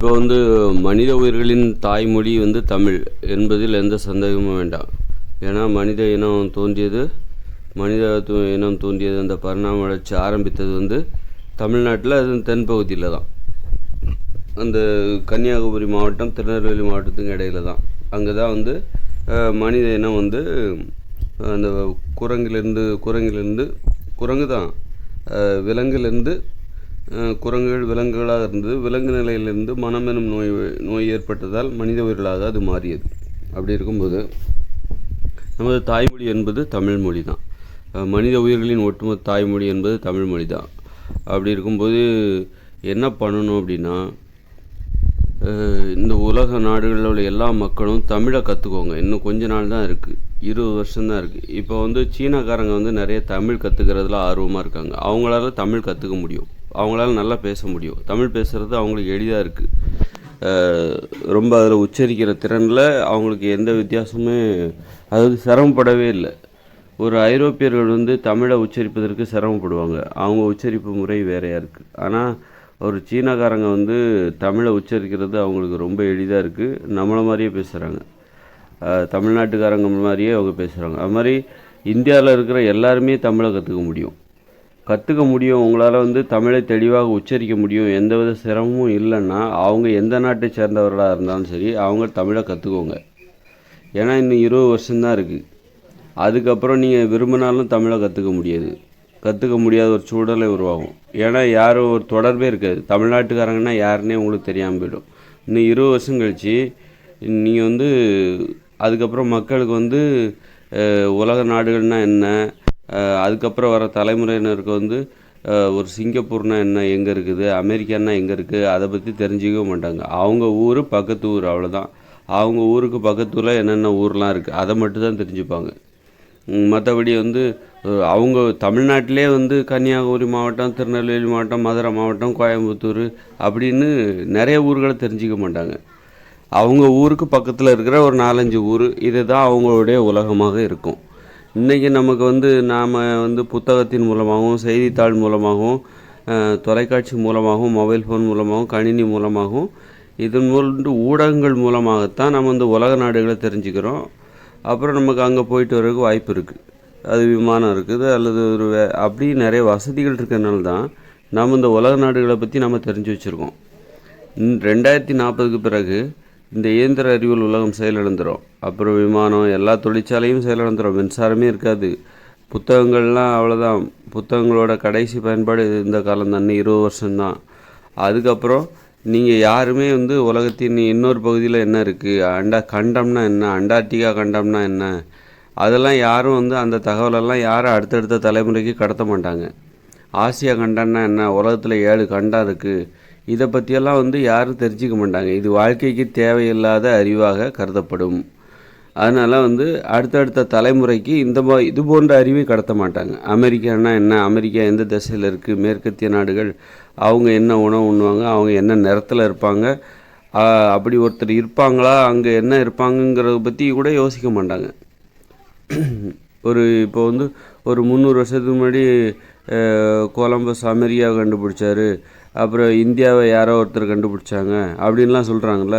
இப்போ மனித உயிர்களின் தாய்மொழி தமிழ் என்பதில் எந்த சந்தேகமும் வேண்டாம். ஏன்னா மனித இனம் தோன்றியது அந்த பரிணாம வளர்ச்சி ஆரம்பித்தது தமிழ்நாட்டில், அது தென்பகுதியில் தான். அந்த கன்னியாகுமரி மாவட்டம் திருநெல்வேலி மாவட்டத்துக்கு இடையில தான். அங்கே தான் மனித இனம் அந்த குரங்கு தான் விலங்குலேருந்து குரங்குகள் விலங்குகளாக இருந்தது. விலங்கு நிலையிலிருந்து மனம் எனும் நோய் ஏற்பட்டதால் மனித உயிர்களாக அது மாறியது. அப்படி இருக்கும்போது நமது தாய்மொழி என்பது தமிழ் மொழி தான். மனித உயிர்களின் ஒட்டுமொத்த தாய்மொழி என்பது தமிழ் மொழி தான். அப்படி இருக்கும்போது என்ன பண்ணணும் அப்படின்னா, இந்த உலக நாடுகளில் உள்ள எல்லா மக்களும் தமிழை கற்றுக்கோங்க. இன்னும் கொஞ்ச நாள் தான் இருக்குது, 20 வருஷம்தான் இருக்குது. இப்போ சீனாக்காரங்க நிறைய தமிழ் கற்றுக்கிறதுல ஆர்வமாக இருக்காங்க. அவங்களால தமிழ் கற்றுக்க முடியும், அவங்களால நல்லா பேச முடியும். தமிழ் பேசுகிறது அவங்களுக்கு எளிதாக இருக்குது. ரொம்ப அதில் உச்சரிக்கிற திறனில் அவங்களுக்கு எந்த வித்தியாசமே, அதாவது சிரமப்படவே இல்லை. ஒரு ஐரோப்பியர்கள் தமிழை உச்சரிப்பதற்கு சிரமப்படுவாங்க, அவங்க உச்சரிப்பு முறை வேறையாக இருக்குது. ஆனால் ஒரு சீனாக்காரங்க தமிழை உச்சரிக்கிறது அவங்களுக்கு ரொம்ப எளிதாக இருக்குது. நம்மளை மாதிரியே பேசுகிறாங்க, தமிழ்நாட்டுக்காரங்க மாதிரியே அவங்க பேசுகிறாங்க. அது மாதிரி இந்தியாவில் இருக்கிற எல்லாருமே தமிழை கற்றுக்க முடியும். உங்களால் தமிழை தெளிவாக உச்சரிக்க முடியும், எந்தவித சிரமமும் இல்லைன்னா அவங்க எந்த நாட்டை சேர்ந்தவர்களாக இருந்தாலும் சரி, அவங்க தமிழை கற்றுக்கோங்க. ஏன்னா இன்னும் 20 வருஷம்தான் இருக்குது. அதுக்கப்புறம் நீங்கள் விரும்பினாலும் தமிழை கற்றுக்க முடியாத ஒரு சூழலை உருவாகும். ஏன்னா யாரும் ஒரு தொடர்பே இருக்காது. தமிழ்நாட்டுக்காரங்கன்னா யாருன்னே உங்களுக்கு தெரியாமல் போயிடும். இன்னும் 20 வருஷம் கழித்து நீங்கள் அதுக்கப்புறம் மக்களுக்கு உலக நாடுகள்னால் என்ன, அதுக்கப்புறம் வர தலைமுறையினருக்கு ஒரு சிங்கப்பூர்னா என்ன, எங்கே இருக்குது, அமெரிக்கானா எங்கே இருக்குது, அதை பற்றி தெரிஞ்சிக்கவே மாட்டாங்க. அவங்க ஊர் பக்கத்து ஊர், அவ்வளோதான். அவங்க ஊருக்கு பக்கத்தூரில் என்னென்ன ஊர்லாம் இருக்குது அதை மட்டும் தான் தெரிஞ்சுப்பாங்க. மற்றபடி அவங்க தமிழ்நாட்டிலே கன்னியாகுமரி மாவட்டம், திருநெல்வேலி மாவட்டம், மதுரை மாவட்டம், கோயம்புத்தூர் அப்படின்னு நிறைய ஊர்களை தெரிஞ்சிக்க மாட்டாங்க. அவங்க ஊருக்கு பக்கத்தில் இருக்கிற ஒரு 4-5 ஊர், இது தான் அவங்களுடைய உலகமாக இருக்கும். இன்றைக்கி நமக்கு நாம் புத்தகத்தின் மூலமாகவும், செய்தித்தாள் மூலமாகவும், தொலைக்காட்சி மூலமாகவும், மொபைல் ஃபோன் மூலமாகவும், கணினி மூலமாகவும், இதன் ஊடகங்கள் மூலமாகத்தான் நம்ம உலக நாடுகளை தெரிஞ்சுக்கிறோம். அப்புறம் நமக்கு அங்கே போயிட்டு வரதுக்கு வாய்ப்பு இருக்குது. அது விமானம் இருக்குது, அல்லது அப்படி நிறைய வசதிகள் இருக்கிறதுனால தான் நம்ம இந்த உலக நாடுகளை பற்றி நம்ம தெரிஞ்சு வச்சுருக்கோம். 2040க்கு பிறகு இந்த இயந்திர அறிவியல் உலகம் செயலிழந்துடும். அப்புறம் விமானம், எல்லா தொழிற்சாலையும் செயலிழந்துடும், மின்சாரமே இருக்காது. புத்தகங்கள்லாம் அவ்வளோதான். புத்தகங்களோட கடைசி பயன்பாடு இந்த காலம் தான், 20 வருஷம்தான். அதுக்கப்புறம் நீங்கள் யாருமே உலகத்தின் இன்னொரு பகுதியில் என்ன இருக்குது, கண்டம்னா என்ன, அண்டார்டிகா கண்டம்னா என்ன, அதெல்லாம் யாரும் அந்த தகவலெல்லாம் யாரும் அடுத்தடுத்த தலைமுறைக்கு கடத்த மாட்டாங்க. ஆசியா கண்டம்னா என்ன, உலகத்தில் 7 கண்டம் இருக்குது, இதை பற்றியெல்லாம் யாரும் தெரிஞ்சிக்க மாட்டாங்க. இது வாழ்க்கைக்கு தேவையில்லாத அறிவாக கருதப்படும். அதனால் அடுத்தடுத்த தலைமுறைக்கு இது போன்ற அறிவை கடத்த மாட்டாங்க. அமெரிக்கானா என்ன, அமெரிக்கா எந்த திசையில் இருக்குது, மேற்கத்திய நாடுகள் அவங்க என்ன உணவு உண்ணுவாங்க, அவங்க என்ன நிறத்தில் இருப்பாங்க, அப்படி ஒருத்தர் இருப்பாங்களா, அங்கே என்ன இருப்பாங்கங்கிறத பற்றி கூட யோசிக்க மாட்டாங்க. இப்போ ஒரு 300 வருஷத்துக்கு முன்னாடி கொலம்பஸ் அமெரிக்காவை கண்டுபிடிச்சாரு, அப்புறம் இந்தியாவை யாரோ ஒருத்தர் கண்டுபிடிச்சாங்க அப்படின்லாம் சொல்கிறாங்கள,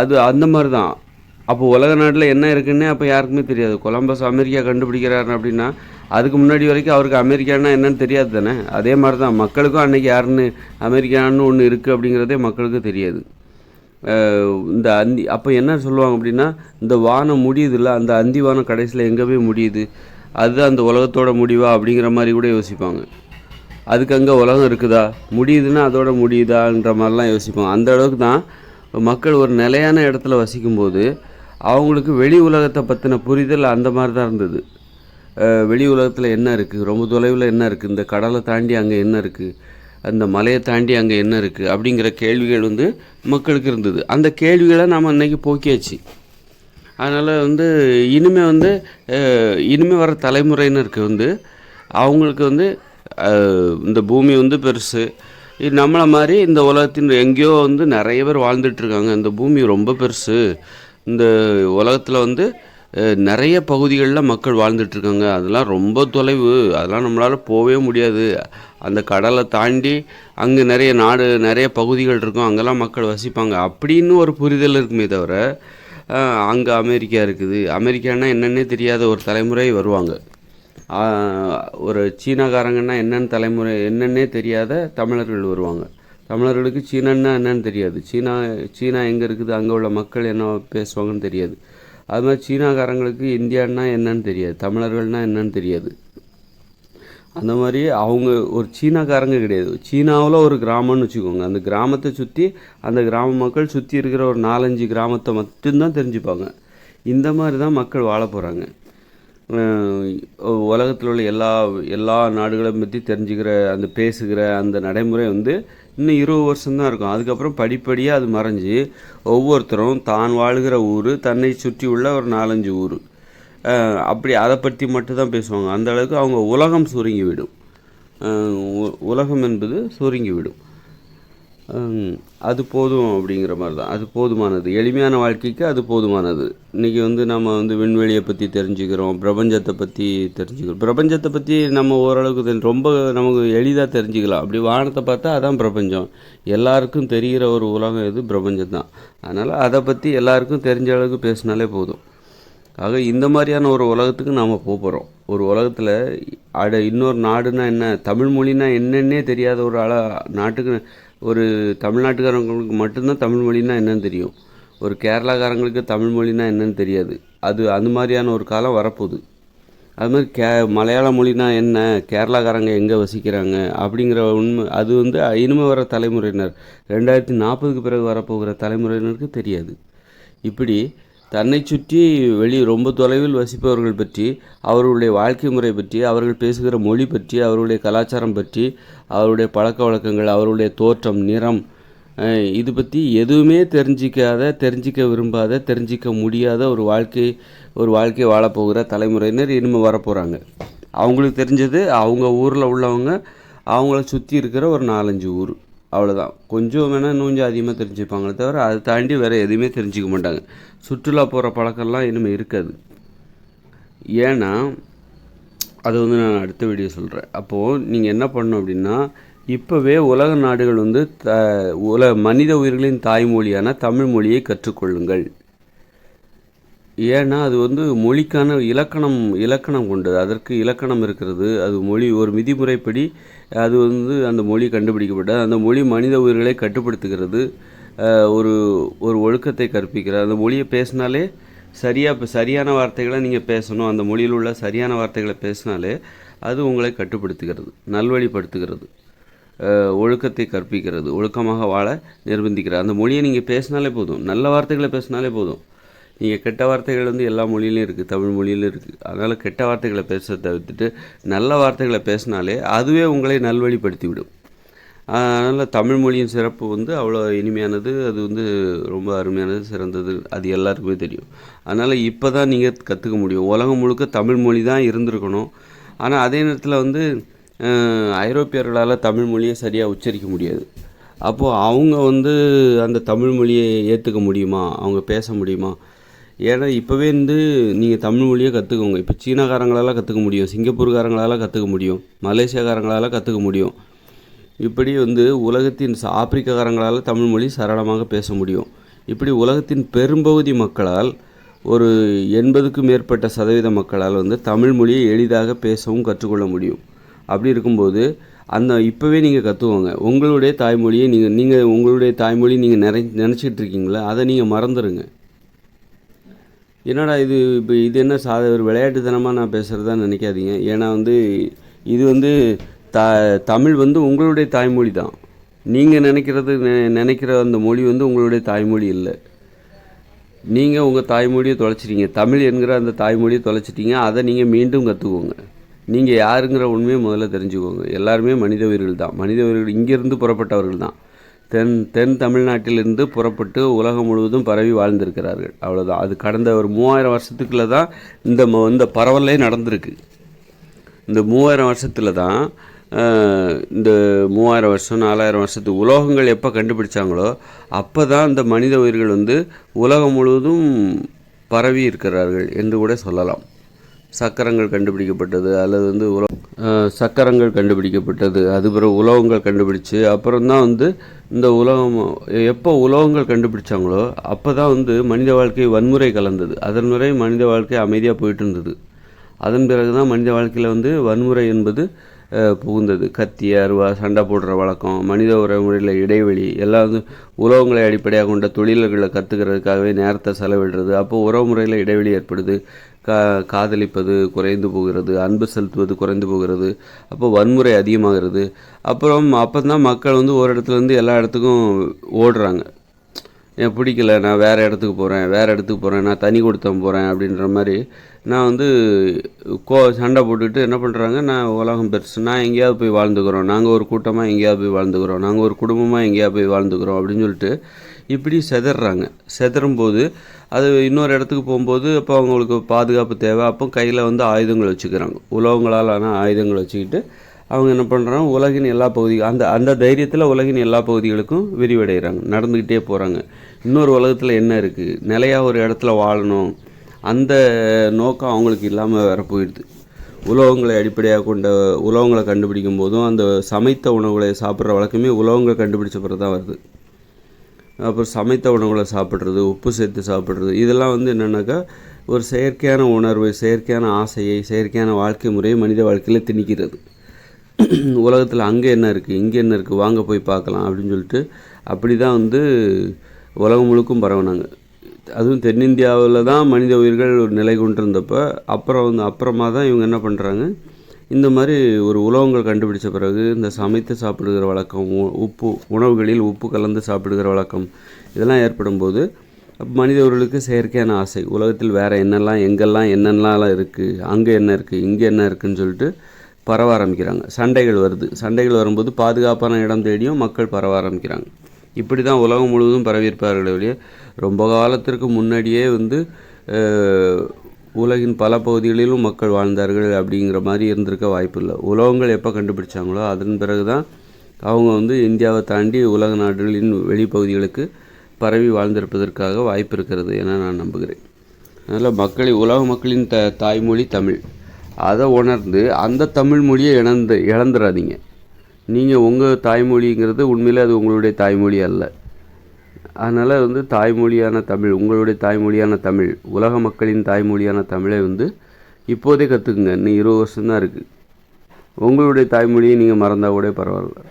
அது அந்த மாதிரி தான். அப்போ உலக நாட்டில் என்ன இருக்குன்னே அப்போ யாருக்குமே தெரியாது. கொலம்பஸ் அமெரிக்கா கண்டுபிடிக்கிறாரு அப்படின்னா அதுக்கு முன்னாடி வரைக்கும் அவருக்கு அமெரிக்கானா என்னன்னு தெரியாது தானே. அதே மாதிரி தான் மக்களுக்கும் அன்றைக்கி யாருன்னு அமெரிக்கான்னு ஒன்று இருக்குது அப்படிங்கிறதே மக்களுக்கு தெரியாது. இந்த அப்போ என்ன சொல்லுவாங்க அப்படின்னா, இந்த வானம் முடியுதுல்ல, அந்த அந்தி வானம் கடைசியில் எங்கே போய் முடியுது, அதுதான் அந்த உலகத்தோட முடிவா அப்படிங்கிற மாதிரி கூட யோசிப்பாங்க. அதுக்கு அங்கே உலகம் இருக்குதா, முடியுதுன்னா அதோட முடியுதான்ற மாதிரிலாம் யோசிப்பாங்க. அந்த அளவுக்கு தான் மக்கள் ஒரு நிலையான இடத்துல வசிக்கும்போது அவங்களுக்கு வெளி உலகத்தை பற்றின புரிதல் அந்த மாதிரி தான் இருந்தது. வெளி உலகத்தில் என்ன இருக்குது, ரொம்ப தொலைவில் என்ன இருக்குது, இந்த கடலை தாண்டி அங்கே என்ன இருக்குது, அந்த மலையை தாண்டி அங்கே என்ன இருக்குது அப்படிங்கிற கேள்விகள் மக்களுக்கு இருந்தது. அந்த கேள்விகளை நாம் இன்றைக்கி போக்கியாச்சு. அதனால் இனிமேல் வர தலைமுறையினருக்கு அவங்களுக்கு இந்த பூமி பெருசு, நம்மளை மாதிரி இந்த உலகத்தின் எங்கேயோ நிறைய பேர் வாழ்ந்துட்டுருக்காங்க, இந்த பூமி ரொம்ப பெருசு, இந்த உலகத்தில் நிறைய பகுதிகளில் மக்கள் வாழ்ந்துட்டுருக்காங்க. அதெல்லாம் ரொம்ப தொலைவு, அதெல்லாம் நம்மளால் போகவே முடியாது. அந்த கடலை தாண்டி அங்கே நிறைய பகுதிகள் இருக்கும், அங்கெல்லாம் மக்கள் வசிப்பாங்க அப்படின்னு ஒரு புரிதல் இருக்குமே தவிர, அங்கே அமெரிக்கா இருக்குது, அமெரிக்கானா என்னன்னே தெரியாத ஒரு தலைமுறை வருவாங்க. ஒரு சீனாக்காரங்கன்னா என்னன்னே தெரியாத தமிழர்கள் வருவாங்க. தமிழர்களுக்கு சீனான்னா என்னன்னு தெரியாது. சீனா எங்கே இருக்குது, அங்கே உள்ள மக்கள் என்ன பேசுவாங்கன்னு தெரியாது. அது மாதிரி சீனாக்காரங்களுக்கு இந்தியான்னா என்னன்னு தெரியாது, தமிழர்கள்னால் என்னன்னு தெரியாது. அந்த மாதிரி அவங்க ஒரு சீனாக்காரங்க கிடையாது. சீனாவில் ஒரு கிராமம்னு வச்சுக்கோங்க, அந்த கிராமத்தை சுற்றி அந்த கிராம மக்கள் சுற்றி இருக்கிற ஒரு 4-5 கிராமத்தை மட்டும்தான் தெரிஞ்சுப்பாங்க. இந்த மாதிரி தான் மக்கள் வாழ போகிறாங்க. உலகத்தில் உள்ள எல்லா நாடுகளையும் பற்றி தெரிஞ்சுக்கிற பேசுகிற அந்த நடைமுறை இன்னும் 20 வருஷம்தான் இருக்கும். அதுக்கப்புறம் படிப்படியாக அது மறைஞ்சு ஒவ்வொருத்தரும் தான் வாழ்கிற ஊர், தன்னை சுற்றி உள்ள ஒரு 4-5 ஊர், அப்படி அதை பற்றி மட்டும்தான் பேசுவாங்க. அந்த அளவுக்கு அவங்க உலகம் சுருங்கிவிடும். உலகம் என்பது சுருங்கிவிடும். அது போதும் அப்படிங்கிற மாதிரி தான். அது போதுமானது, எளிமையான வாழ்க்கைக்கு அது போதுமானது. இன்றைக்கி நம்ம விண்வெளியை பற்றி தெரிஞ்சுக்கிறோம், பிரபஞ்சத்தை பற்றி தெரிஞ்சுக்கிறோம். பிரபஞ்சத்தை பற்றி நம்ம ஓரளவுக்கு ரொம்ப நமக்கு எளிதாக தெரிஞ்சுக்கலாம். அப்படி வானத்தை பார்த்தா அதான் பிரபஞ்சம். எல்லாருக்கும் தெரிகிற ஒரு உலகம் எது, பிரபஞ்சம் தான். அதனால் அதை பற்றி எல்லாருக்கும் தெரிஞ்ச அளவுக்கு பேசினாலே போதும். ஆக இந்த மாதிரியான ஒரு உலகத்துக்கு நாம் போகிறோம். ஒரு உலகத்தில் இன்னொரு நாடுனா என்ன, தமிழ் மொழினா என்னன்னே தெரியாத ஒரு நாட்டுக்கு, ஒரு தமிழ்நாட்டுக்காரங்களுக்கு மட்டும்தான் தமிழ் மொழினா என்னன்னு தெரியும். ஒரு கேரளாக்காரங்களுக்கு தமிழ் மொழினா என்னன்னு தெரியாது. அந்த மாதிரியான ஒரு காலம் வரப்போகுது. அது மாதிரி மலையாள மொழினா என்ன, கேரளாக்காரங்க எங்கே வசிக்கிறாங்க அப்படிங்கிற உண்மை அது இனிமே வர தலைமுறையினர், 2040க்கு பிறகு வரப்போகிற தலைமுறையினருக்கு தெரியாது. இப்படி தன்னை சுற்றி ரொம்ப தொலைவில் வசிப்பவர்கள் பற்றி, அவர்களுடைய வாழ்க்கை முறை பற்றி, அவர்கள் பேசுகிற மொழி பற்றி, அவர்களுடைய கலாச்சாரம் பற்றி, அவருடைய பழக்க வழக்கங்கள், அவருடைய தோற்றம், நிறம், இது பற்றி எதுவுமே தெரிஞ்சிக்க விரும்பாத, தெரிஞ்சிக்க முடியாத ஒரு வாழ்க்கை வாழப்போகிற தலைமுறையினர் இனிமேல் வரப்போகிறாங்க. அவங்களுக்கு தெரிஞ்சது அவங்க ஊரில் உள்ளவங்க, அவங்கள சுற்றி இருக்கிற ஒரு 4-5 ஊர், அவ்வளோதான். கொஞ்சம் வேணால் கொஞ்சம் அதிகமாக தெரிஞ்சுப்பாங்களே தவிர அதை தாண்டி வேறு எதுவுமே தெரிஞ்சிக்க மாட்டாங்க. சுற்றுலா போகிற பழக்கம்லாம் இனிமேல் இருக்காது. ஏன்னா அது நான் அடுத்த வீடியோ சொல்கிறேன். அப்போது நீங்கள் என்ன பண்ணணும் அப்படின்னா, இப்போவே உலக நாடுகள் மனித உயிர்களின் தாய்மொழியான தமிழ் மொழியை கற்றுக்கொள்ளுங்கள். ஏன்னா அது மொழிக்கான இலக்கணம் கொண்டது. அதற்கு இலக்கணம் இருக்கிறது. அது மொழி ஒரு விதிமுறைப்படி அது அந்த மொழி கண்டுபிடிக்கப்பட்டது. அந்த மொழி மனித உயிர்களை கட்டுப்படுத்துகிறது. ஒரு ஒழுக்கத்தை கற்பிக்கிறது. அந்த மொழியை பேசினாலே சரியான வார்த்தைகளை நீங்கள் பேசணும். அந்த மொழியில் உள்ள சரியான வார்த்தைகளை பேசினாலே அது உங்களை கட்டுப்படுத்துகிறது, நல்வழிப்படுத்துகிறது, ஒழுக்கத்தை கற்பிக்கிறது, ஒழுக்கமாக வாழ நிர்பந்திக்கிறது. அந்த மொழியை நீங்கள் பேசினாலே போதும், நல்ல வார்த்தைகளை பேசினாலே போதும். நீங்கள் கெட்ட வார்த்தைகள் எல்லா மொழியிலையும் இருக்குது, தமிழ் மொழியிலும் இருக்குது. அதனால் கெட்ட வார்த்தைகளை பேச தவிர்த்துட்டு நல்ல வார்த்தைகளை பேசினாலே அதுவே உங்களை நல்வழிப்படுத்தி விடும். அதனால் தமிழ் மொழியின் சிறப்பு அவ்வளோ இனிமையானது. அது ரொம்ப அருமையானது, சிறந்தது. அது எல்லாருக்குமே தெரியும். அதனால் இப்போ தான் நீங்கள் கற்றுக்க முடியும். உலகம் முழுக்க தமிழ் மொழி தான் இருந்திருக்கணும். ஆனால் அதே நேரத்தில் ஐரோப்பியர்களால் தமிழ் மொழியை சரியாக உச்சரிக்க முடியாது. அப்போது அவங்க அந்த தமிழ் மொழியை ஏற்றுக்க முடியுமா, அவங்க பேச முடியுமா? ஏன்னா இப்போவே நீங்கள் தமிழ் மொழியை கற்றுக்கோங்க. இப்போ சீனாக்காரங்களால் கற்றுக்க முடியும், சிங்கப்பூர்காரங்களால் கற்றுக்க முடியும், மலேசியாக்காரங்களால் கற்றுக்க முடியும். இப்படி உலகத்தின் ஆப்பிரிக்காரங்களால் தமிழ் மொழி சரளமாக பேச முடியும். இப்படி உலகத்தின் பெரும்பகுதி மக்களால், ஒரு 80க்கும் மேற்பட்ட சதவீத மக்களால் தமிழ் மொழியை எளிதாக பேசவும் கற்றுக்கொள்ள முடியும். அப்படி இருக்கும்போது இப்போவே நீங்கள் கற்றுக்கோங்க. உங்களுடைய தாய்மொழியை உங்களுடைய தாய்மொழி நீங்கள் நினச்சிக்கிட்டு இருக்கீங்களா, அதை நீங்கள் மறந்துடுங்க. என்னடா இப்போ இது என்ன ஒரு விளையாட்டுத்தனமாக நான் பேசுகிறதா நினைக்காதீங்க. ஏன்னா இது தமிழ் உங்களுடைய தாய்மொழி தான். நீங்கள் நினைக்கிற அந்த மொழி உங்களுடைய தாய்மொழி இல்லை. நீங்கள் உங்கள் தாய்மொழியை தொலைச்சிட்டீங்க, தமிழ் என்கிற அந்த தாய்மொழியை தொலைச்சிட்டீங்க. அதை நீங்கள் மீண்டும் கற்றுக்கோங்க. நீங்கள் யாருங்கிற உண்மையை முதல்ல தெரிஞ்சுக்கோங்க. எல்லாருமே மனித உயிர்கள் தான். மனித உயிர்கள் இங்கேருந்து புறப்பட்டவர்கள் தான். தென் தமிழ்நாட்டிலிருந்து புறப்பட்டு உலகம் முழுவதும் பரவி வாழ்ந்திருக்கிறார்கள். அவ்வளோதான். அது கடந்த ஒரு 3000 வருஷத்துக்குள்ளே தான் இந்த பரவலே நடந்திருக்கு. இந்த 3000 வருஷத்தில் தான், இந்த 3000 வருஷம் 4000 வருஷத்துக்கு உலோகங்கள் எப்போ கண்டுபிடிச்சாங்களோ அப்போ தான் இந்த மனித உயிர்கள் உலகம் முழுவதும் பரவி இருக்கிறார்கள் என்று கூட சொல்லலாம். சக்கரங்கள் கண்டுபிடிக்கப்பட்டது, அல்லது வந்து சக்கரங்கள் கண்டுபிடிக்கப்பட்டது, அது பிறகு உலோகங்கள் கண்டுபிடிச்சு அப்புறம்தான் வந்து இந்த உலகம் எப்போ உலோகங்கள் கண்டுபிடிச்சாங்களோ அப்போ தான் வந்து மனித வாழ்க்கை வன்முறை கலந்தது. அதன் முறை மனித வாழ்க்கை அமைதியாக போயிட்டு இருந்தது. அதன் பிறகு தான் மனித வாழ்க்கையில் வந்து வன்முறை என்பது புகுந்தது. கத்தி, அருவா, சண்டை போடுற வழக்கம், மனித உறவுமுறையில் இடைவெளி எல்லாம் வந்து உலோகங்களை அடிப்படையாக கொண்ட தொழில்களை கற்றுக்கிறதுக்காகவே நேரத்தை செலவிடுறது. அப்போது உறவு முறையில் இடைவெளி ஏற்படுது. காதலிப்பது குறைந்து போகிறது, அன்பு செலுத்துவது குறைந்து போகிறது. அப்போ வன்முறை அதிகமாகிறது. அப்போ தான் மக்கள் வந்து ஒரு இடத்துலேருந்து எல்லா இடத்துக்கும் ஓடுறாங்க. எனக்கு பிடிக்கல, நான் வேறு இடத்துக்கு போகிறேன், நான் தனி கொடுத்தம் போகிறேன் அப்படின்ற மாதிரி நான் வந்து சண்டை போட்டுக்கிட்டு என்ன பண்ணுறாங்க, நான் உலகம் பெருசு, நான் எங்கேயாவது போய் வாழ்ந்துக்கிறோம், நாங்கள் ஒரு கூட்டமாக எங்கேயாவது போய் வாழ்ந்துக்கிறோம், நாங்கள் ஒரு குடும்பமாக எங்கேயாவது போய் வாழ்ந்துக்கிறோம் அப்படின்னு சொல்லிட்டு இப்படி செதறாங்க. செதறும்போது அது இன்னொரு இடத்துக்கு போகும்போது அப்போ அவங்களுக்கு பாதுகாப்பு தேவை. அப்போ கையில் வந்து ஆயுதங்கள் வச்சுக்கிறாங்க, உலோகங்களால் ஆனால் ஆயுதங்கள் வச்சுக்கிட்டு அவங்க என்ன பண்ணுறாங்க, உலகின் எல்லா பகுதியும் அந்த தைரியத்தில் உலகின் எல்லா பகுதிகளுக்கும் விரிவடைகிறாங்க, நடந்துக்கிட்டே போகிறாங்க. இன்னொரு உலகத்தில் என்ன இருக்குது, நிலையாக ஒரு இடத்துல வாழணும், அந்த நோக்கம் அவங்களுக்கு இல்லாமல் வேற போயிடுது. உலோகங்களை அடிப்படையாக கொண்ட உலோகங்களை கண்டுபிடிக்கும் போதும் அந்த சமைத்த உணவுகளை சாப்பிட்ற வழக்கமே உலோகங்கள் கண்டுபிடிச்ச பிறகு தான் வருது. அப்புறம் சமைத்த உணவுகளை சாப்பிட்றது, உப்பு சேர்த்து சாப்பிட்றது, இதெல்லாம் வந்து என்னென்னாக்கா ஒரு செயற்கையான உணர்வு, செயற்கையான ஆசையை, செயற்கையான வாழ்க்கை முறையை மனித வாழ்க்கையில் திணிக்கிறது. உலகத்தில் அங்கே என்ன இருக்குது, இங்கே என்ன இருக்குது, வாங்க போய் பார்க்கலாம் அப்படின்னு சொல்லிட்டு அப்படி தான் வந்து உலகம் முழுக்கும் பரவுனாங்க. அதுவும் தென்னிந்தியாவில் தான் மனித உயிர்கள் நிலை கொண்டிருந்தப்போ அப்புறமா தான் இவங்க என்ன பண்ணுறாங்க, இந்த மாதிரி ஒரு உலோகங்கள் கண்டுபிடிச்ச பிறகு இந்த சமைத்து சாப்பிடுகிற வழக்கம், உணவுகளில் உப்பு கலந்து சாப்பிடுகிற வழக்கம் இதெல்லாம் ஏற்படும் போது மனித உயிர்களுக்கு செயற்கையான ஆசை, உலகத்தில் வேறு எங்கெல்லாம் என்னென்னலாம் இருக்குது, அங்கே என்ன இருக்குது, இங்கே என்ன இருக்குதுன்னு சொல்லிட்டு பரவ ஆரம்பிக்கிறாங்க. சண்டைகள் வரும்போது பாதுகாப்பான இடம் தேடியும் மக்கள் பரவ ஆரம்பிக்கிறாங்க. இப்படி தான் உலகம் முழுவதும் பரவியிருப்பார்களே ஒழிய ரொம்ப காலத்திற்கு முன்னாடியே வந்து உலகின் பல பகுதிகளிலும் மக்கள் வாழ்ந்தார்கள் அப்படிங்கிற மாதிரி இருந்திருக்க வாய்ப்பு இல்லை. உலோகங்கள் எப்போ கண்டுபிடிச்சாங்களோ அதன் பிறகு தான் அவங்க வந்து இந்தியாவை தாண்டி உலக நாடுகளின் வெளிப்பகுதிகளுக்கு பரவி வாழ்ந்திருப்பதற்காக வாய்ப்பு இருக்கிறது என நான் நம்புகிறேன். அதனால் உலக மக்களின் தாய்மொழி தமிழ். அதை உணர்ந்து அந்த தமிழ் மொழியை இழந்துடாதீங்க. நீங்கள் உங்கள் தாய்மொழிங்கிறது உண்மையில் அது உங்களுடைய தாய்மொழி அல்ல. அதனால் வந்து தாய்மொழியான தமிழ், உங்களுடைய தாய்மொழியான தமிழ், உலக மக்களின் தாய்மொழியான தமிழை வந்து இப்போதே கற்றுக்குங்க. இன்னும் 20 வருஷம்தான் இருக்குது. உங்களுடைய தாய்மொழியை நீங்கள் மறந்தால் கூட பரவாயில்ல.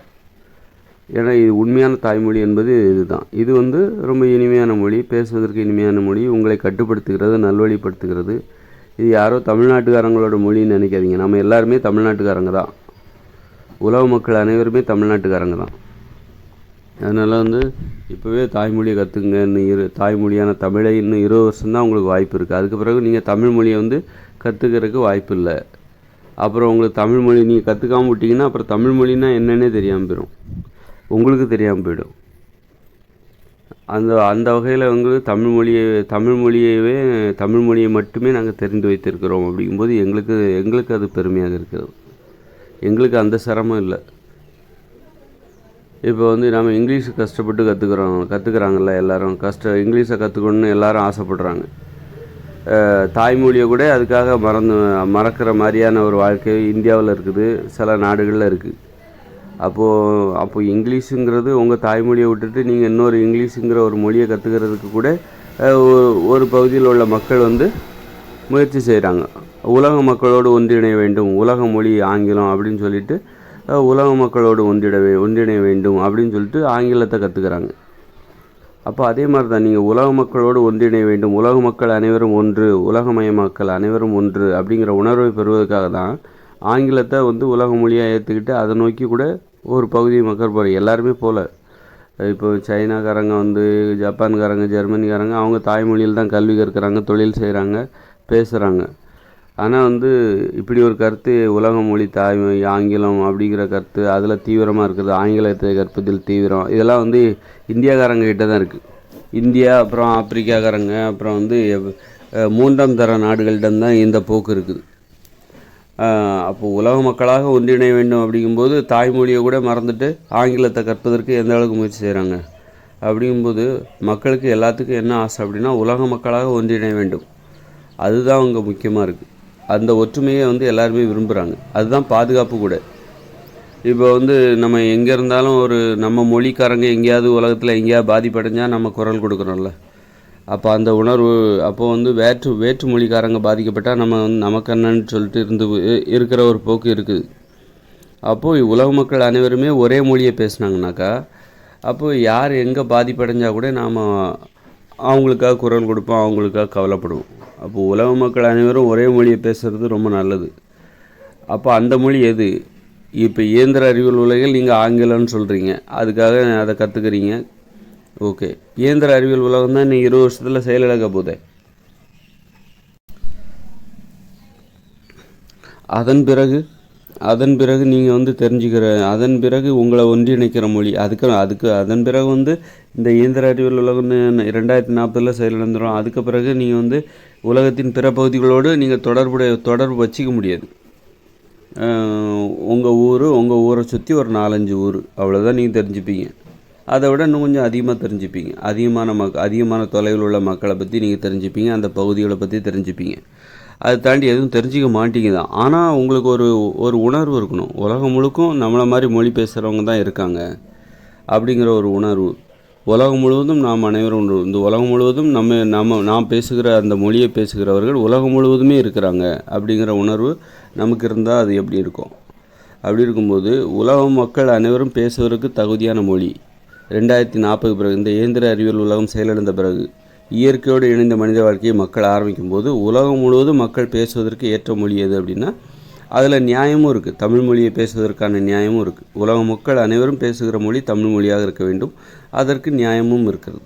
ஏன்னா இது உண்மையான தாய்மொழி என்பது இதுதான். இது வந்து ரொம்ப இனிமையான மொழி, பேசுவதற்கு இனிமையான மொழி, உங்களை கட்டுப்படுத்துகிறது, நல்வழிப்படுத்துகிறது. இது யாரோ தமிழ்நாட்டுக்காரங்களோட மொழின்னு நினைக்காதீங்க. நம்ம எல்லாருமே தமிழ்நாட்டுக்காரங்க தான். உலக மக்கள் அனைவருமே தமிழ்நாட்டுக்காரங்க தான். அதனால் வந்து இப்போவே தாய்மொழியை கற்றுக்குங்க. இன்னும் தாய்மொழியான தமிழை இன்னும் 20 வருஷம்தான் உங்களுக்கு வாய்ப்பு இருக்குது. அதுக்கு பிறகு நீங்கள் தமிழ் மொழியை வந்து கற்றுக்கிறதுக்கு வாய்ப்பு இல்லை. அப்புறம் உங்களுக்கு தமிழ் மொழி நீங்கள் கற்றுக்காமல் விட்டிங்கன்னா அப்புறம் தமிழ் மொழின்னா என்னென்னே தெரியாமல் போயிடும், உங்களுக்கு தெரியாமல் போயிடும். அந்த வகையில் வந்து தமிழ் மொழியை மட்டுமே நாங்கள் தெரிந்து வைத்திருக்கிறோம். அப்படிங்கும்போது எங்களுக்கு அது பெருமையாக இருக்கிறது. எங்களுக்கு அந்த சிரமம் இல்லை. இப்போ வந்து நம்ம இங்கிலீஷ் கஷ்டப்பட்டு கற்றுக்குறாங்கல்ல எல்லாரும், இங்கிலீஷை கற்றுக்கணுன்னு எல்லாரும் ஆசைப்படுறாங்க. தாய்மொழியை கூட அதுக்காக மறக்கிற மாதிரியான ஒரு வாழ்க்கை இந்தியாவில் இருக்குது, சில நாடுகளில் இருக்குது. அப்போது இங்கிலீஷுங்கிறது உங்கள் தாய்மொழியை விட்டுட்டு நீங்கள் இன்னொரு இங்கிலீஷுங்கிற ஒரு மொழியை கற்றுக்கிறதுக்கு கூட ஒரு பகுதியில் உள்ள மக்கள் வந்து முயற்சி செய்கிறாங்க. உலக மக்களோடு ஒன்றிணைய வேண்டும், உலக மொழி ஆங்கிலம் அப்படின்னு சொல்லிட்டு உலக மக்களோடு ஒன்றிணைய வேண்டும் அப்படின்னு சொல்லிட்டு ஆங்கிலத்தை கற்றுக்கிறாங்க. அப்போ அதே மாதிரி தான் நீங்கள் உலக மக்களோடு ஒன்றிணைய வேண்டும், உலக மக்கள் அனைவரும் ஒன்று, உலகமயமாக்கல் அனைவரும் ஒன்று அப்படிங்கிற உணர்வை பெறுவதற்காக தான் ஆங்கிலத்தை வந்து உலக மொழியாக ஏற்றுக்கிட்டு அதை நோக்கி கூட ஒரு பகுதி மக்கள் போகிற எல்லாருமே போகல. இப்போ சைனாக்காரங்க வந்து ஜப்பான்காரங்க, ஜெர்மனிக்காரங்க அவங்க தாய்மொழியில் தான் கல்வி கற்கிறாங்க, தொழில் செய்கிறாங்க, பேசுகிறாங்க. ஆனால் வந்து இப்படி ஒரு கருத்து உலக மொழி தாய்மொழி ஆங்கிலம் அப்படிங்கிற கருத்து அதில் தீவிரமாக இருக்குது, ஆங்கிலத்தை கற்பதில் தீவிரம், இதெல்லாம் வந்து இந்தியாக்காரங்க கிட்ட தான் இருக்குது. இந்தியா, அப்புறம் ஆப்பிரிக்காக்காரங்க, அப்புறம் வந்து 3ஆம் தர நாடுகளிடம் தான் இந்த போக்கு இருக்குது. அப்போது உலக மக்களாக ஒன்றிணைய வேண்டும் அப்படிங்கும்போது தாய்மொழியை கூட மறந்துட்டு ஆங்கிலத்தை கற்பதற்கு எந்த அளவுக்கு முயற்சி செய்கிறாங்க. அப்படிங்கும்போது மக்களுக்கு எல்லாத்துக்கும் என்ன ஆசை அப்படின்னா உலக மக்களாக ஒன்றிணைய வேண்டும். அதுதான் அங்கே முக்கியமாக இருக்குது. அந்த ஒற்றுமையை வந்து எல்லாருமே விரும்புகிறாங்க. அதுதான் பாதுகாப்பு கூட. இப்போ வந்து நம்ம எங்கே இருந்தாலும் நம்ம மொழிக்காரங்க எங்கேயாவது உலகத்தில் எங்கேயாவது பாதிப்படைஞ்சால் நம்ம குரல் கொடுக்குறோம்ல. அப்போ அந்த உணர்வு அப்போ வந்து வேற்று மொழிக்காரங்க பாதிக்கப்பட்டால் நம்ம வந்து நமக்கு என்னன்னு சொல்லிட்டு இருக்கிற ஒரு போக்கு இருக்குது. அப்போது உலக மக்கள் அனைவருமே ஒரே மொழியை பேசுனாங்கனாக்கா அப்போது யார் எங்கே பாதிப்படைஞ்சால் கூட நாம் அவங்களுக்காக குரல் கொடுப்போம், அவங்களுக்காக கவலைப்படுவோம். அப்போது உலக மக்கள் அனைவரும் ஒரே மொழியை பேசுகிறது ரொம்ப நல்லது. அப்போ அந்த மொழி எது? இப்போ இயந்திர அறிவியல் உலகில் நீங்கள் ஆங்கிலம்னு சொல்கிறீங்க, அதுக்காக அதை கற்றுக்குறீங்க. ஓகே, இயந்திர அறிவியல் உலகம் தான் நீங்கள் 20 வருஷத்தில் செயலிழக்க போதே. அதன் பிறகு நீங்கள் வந்து அதன் பிறகு உங்களை ஒன்றிணைக்கிற மொழி அதன் பிறகு வந்து இந்த இயந்திர அறிவியல் உலகம் 2040 செயலிழந்துடும். அதுக்கு பிறகு நீங்கள் வந்து உலகத்தின் பிற பகுதிகளோடு நீங்கள் தொடர்பு வச்சிக்க முடியாது. உங்கள் ஊரை சுற்றி ஒரு 4-5 ஊர் அவ்வளோதான் நீங்கள் தெரிஞ்சுப்பீங்க. அதை விட இன்னும் கொஞ்சம் அதிகமாக தெரிஞ்சுப்பீங்க. அதிகமான தொலைவில் உள்ள மக்களை பற்றி நீங்கள் தெரிஞ்சுப்பீங்க, அந்த பகுதிகளை பற்றி தெரிஞ்சுப்பீங்க. அதை தாண்டி எதுவும் தெரிஞ்சிக்க மாட்டீங்க தான். ஆனால் உங்களுக்கு ஒரு உணர்வு இருக்கணும், உலகம் முழுக்கும் நம்மளை மாதிரி மொழி பேசுகிறவங்க தான் இருக்காங்க அப்படிங்கிற ஒரு உணர்வு. உலகம் முழுவதும் நாம் அனைவரும் இந்த உலகம் முழுவதும் நாம் பேசுகிற அந்த மொழியை பேசுகிறவர்கள் உலகம் முழுவதுமே இருக்கிறாங்க அப்படிங்கிற உணர்வு நமக்கு இருந்தால் அது எப்படி இருக்கும்? அப்படி இருக்கும்போது உலக மக்கள் அனைவரும் பேசுவதற்கு தகுதியான மொழி 2040 பிறகு, இந்த இயந்திர அறிவியல் உலகம் செயலிழந்த பிறகு, இயற்கையோடு இணைந்த மனித வாழ்க்கையை மக்கள் ஆரம்பிக்கும் போது உலகம் முழுவதும் மக்கள் பேசுவதற்கு ஏற்ற மொழி எது அப்படின்னா அதில் நியாயமும் இருக்குது. தமிழ் மொழியை பேசுவதற்கான நியாயமும் இருக்குது. உலக மக்கள் அனைவரும் பேசுகிற மொழி தமிழ் மொழியாக இருக்க வேண்டும், அதற்கு நியாயமும் இருக்கிறது.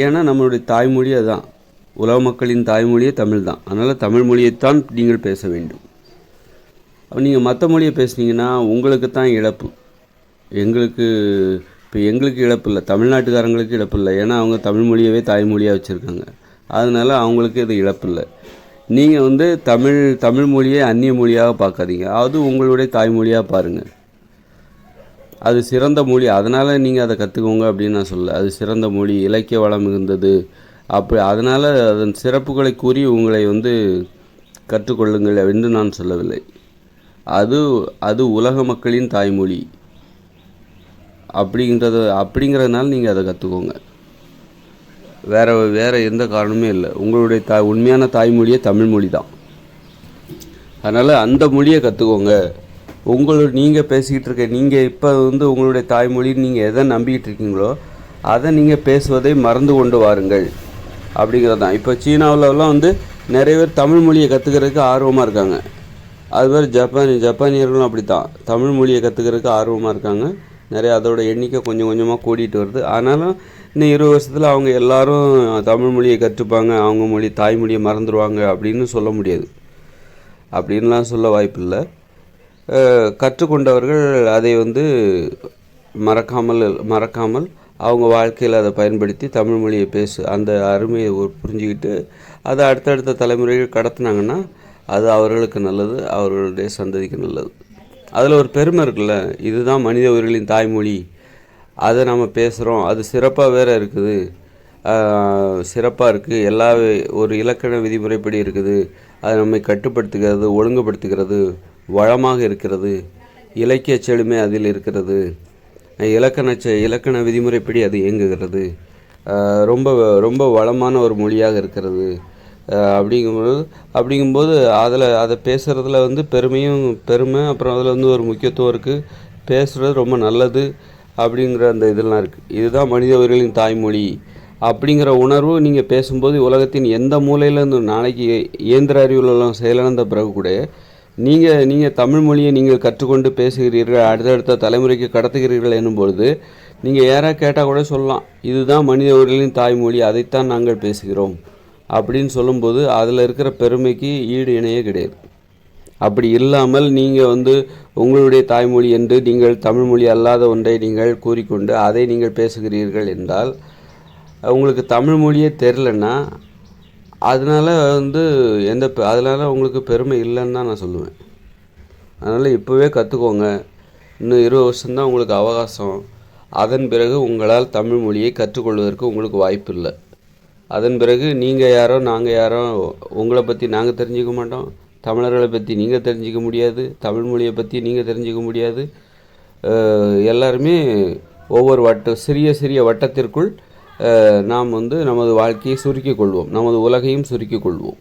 ஏன்னா நம்மளுடைய தாய்மொழி அதுதான், உலக மக்களின் தாய்மொழியே தமிழ் தான். அதனால் தமிழ் மொழியைத்தான் நீங்கள் பேச வேண்டும். நீங்கள் மற்ற மொழியை பேசுனீங்கன்னா உங்களுக்கு தான் இழப்பு. எங்களுக்கு இழப்பு இல்லை, தமிழ்நாட்டுக்காரங்களுக்கு இழப்பு இல்லை. ஏன்னா அவங்க தமிழ் மொழியவே தாய்மொழியாக வச்சுருக்காங்க. அதனால் அவங்களுக்கு இது இழப்பு இல்லை. நீங்கள் வந்து தமிழ் மொழியை அந்நிய மொழியாக பார்க்காதீங்க, அது உங்களுடைய தாய்மொழியாக பாருங்கள். அது சிறந்த மொழி, அதனால் நீங்கள் அதை கற்றுக்கோங்க அப்படின்னு நான் சொல்ல. அது சிறந்த மொழி, இலக்கிய வளம் மிகுந்தது, அதனால் அதன் சிறப்புகளை கூறி உங்களை வந்து கற்றுக்கொள்ளுங்கள் என்று நான் சொல்லவில்லை. அது உலக மக்களின் தாய்மொழி அப்படிங்கிறதுனால நீங்கள் அதை கற்றுக்கோங்க. வேறு எந்த காரணமே இல்லை. உங்களுடைய உண்மையான தாய்மொழியே தமிழ் மொழி தான். அதனால் அந்த மொழியை கற்றுக்கோங்க. நீங்கள் பேசிக்கிட்டு இருக்க, நீங்கள் இப்போ வந்து உங்களுடைய தாய்மொழின்னு நீங்கள் எதை நம்பிக்கிட்டு இருக்கீங்களோ அதை நீங்கள் பேசுவதை மறந்து கொண்டு வாருங்கள் அப்படிங்கிறது தான். இப்போ சீனாவிலலாம் வந்து நிறைய பேர் தமிழ் மொழியை கற்றுக்கிறதுக்கு ஆர்வமாக இருக்காங்க. அதுமாதிரி ஜப்பானியர்களும் அப்படி தான் தமிழ் மொழியை கற்றுக்கிறதுக்கு ஆர்வமாக இருக்காங்க. நிறைய அதோட எண்ணிக்கை கொஞ்சம் கொஞ்சமாக கூட்டிகிட்டு வருது. ஆனாலும் இன்னும் 20 வருஷத்தில் அவங்க எல்லாரும் தமிழ் மொழியை கற்றுப்பாங்க, அவங்க தாய்மொழியை மறந்துடுவாங்க அப்படின்னு சொல்ல முடியாது. அப்படின்லாம் சொல்ல வாய்ப்பில்லை. கற்றுக்கொண்டவர்கள் அதை வந்து மறக்காமல் அவங்க வாழ்க்கையில் அதை பயன்படுத்தி தமிழ் மொழியை அந்த அருமையை புரிஞ்சுக்கிட்டு அதை அடுத்தடுத்த தலைமுறைகள் கடத்தினாங்கன்னா அது அவர்களுக்கு நல்லது, அவர்களுடைய சந்ததிக்கு நல்லது. அதில் ஒரு பெருமை இருக்குல்ல, இதுதான் மனித உயிர்களின் தாய்மொழி, அதை நம்ம பேசுகிறோம், அது சிறப்பாக வேறு இருக்குது, சிறப்பாக இருக்குது, ஒரு இலக்கண விதிமுறைப்படி இருக்குது, அது நம்மை கட்டுப்படுத்துகிறது, ஒழுங்குபடுத்துகிறது, வளமாக இருக்கிறது, இலக்கிய செழுமை அதில் இருக்கிறது, இலக்கண விதிமுறைப்படி அது இயங்குகிறது, ரொம்ப ரொம்ப வளமான ஒரு மொழியாக இருக்கிறது. அப்படிங்கும்போது அதை பேசுகிறதுல வந்து பெருமை, அப்புறம் அதில் வந்து ஒரு முக்கியத்துவம் இருக்குது. பேசுகிறது ரொம்ப நல்லது அப்படிங்கிற அந்த இதெல்லாம் இருக்குது. இதுதான் மனித உயிர்களின் தாய்மொழி அப்படிங்கிற உணர்வு நீங்கள் பேசும்போது உலகத்தின் எந்த மூலையிலேருந்து நாளைக்கு இயந்திர அறிவியல் செயலிழந்த பிறகு கூட நீங்கள் தமிழ் மொழியை நீங்கள் கற்றுக்கொண்டு பேசுகிறீர்கள், அடுத்தடுத்த தலைமுறைக்கு கடத்துகிறீர்கள் என்னும்பொழுது நீங்கள் யாராவது கேட்டால் கூட சொல்லலாம், இதுதான் மனித உயிர்களின் தாய்மொழி, அதைத்தான் நாங்கள் பேசுகிறோம் அப்படின்னு சொல்லும்போது அதில் இருக்கிற பெருமைக்கு ஈடு இணையே கிடையாது. அப்படி இல்லாமல் நீங்கள் வந்து உங்களுடைய தாய்மொழி என்று நீங்கள் தமிழ் மொழி அல்லாத ஒன்றை நீங்கள் கூறிக்கொண்டு அதை நீங்கள் பேசுகிறீர்கள் என்றால் உங்களுக்கு தமிழ் மொழியே தெரிலன்னா அதனால் உங்களுக்கு பெருமை இல்லைன்னு தான் நான் சொல்லுவேன். அதனால் இப்போவே கற்றுக்கோங்க. இன்னும் 20 வருஷம்தான் உங்களுக்கு அவகாசம். அதன் பிறகு உங்களால் தமிழ் மொழியை கற்றுக்கொள்வதற்கு உங்களுக்கு வாய்ப்பு இல்லை. அதன் பிறகு நீங்கள் யாரோ நாங்கள் யாரோ, உங்களை பற்றி நாங்கள் தெரிஞ்சுக்க மாட்டோம், தமிழர்களை பற்றி நீங்கள் தெரிஞ்சிக்க முடியாது, தமிழ் மொழியை பற்றி நீங்கள் தெரிஞ்சிக்க முடியாது. எல்லாருமே ஒவ்வொரு சிறிய சிறிய வட்டத்திற்குள் நாம் நமது வாழ்க்கையை சுருக்கிக் கொள்வோம், நமது உலகையும் சுருக்கிக் கொள்வோம்.